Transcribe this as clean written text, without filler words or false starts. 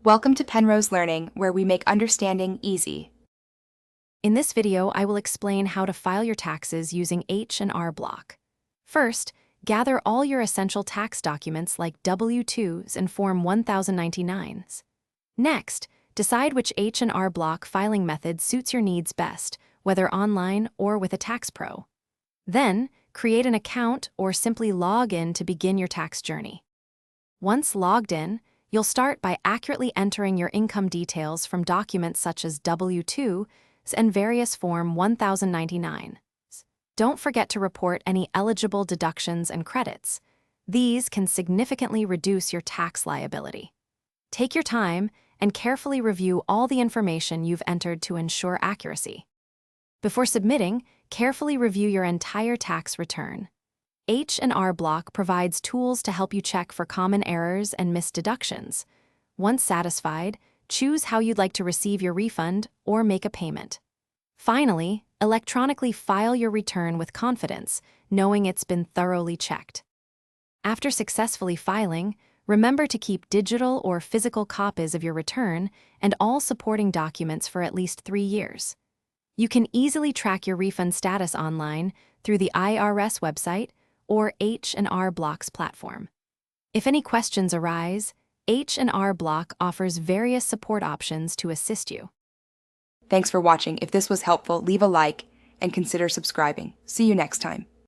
Welcome to Penrose Learning, where we make understanding easy. In this video, I will explain how to file your taxes using H&R Block. First, gather all your essential tax documents like W-2s and Form 1099s. Next, decide which H&R Block filing method suits your needs best, whether online or with a tax pro. Then, create an account or simply log in to begin your tax journey. Once logged in, you'll start by accurately entering your income details from documents such as W-2s and various Form 1099s. Don't forget to report any eligible deductions and credits. These can significantly reduce your tax liability. Take your time and carefully review all the information you've entered to ensure accuracy. Before submitting, carefully review your entire tax return. H&R Block provides tools to help you check for common errors and missed deductions. Once satisfied, choose how you'd like to receive your refund or make a payment. Finally, electronically file your return with confidence, knowing it's been thoroughly checked. After successfully filing, remember to keep digital or physical copies of your return and all supporting documents for at least 3 years. You can easily track your refund status online through the IRS website or H&R Block's platform. If any questions arise, H&R Block offers various support options to assist you. Thanks for watching. If this was helpful, leave a like and consider subscribing. See you next time.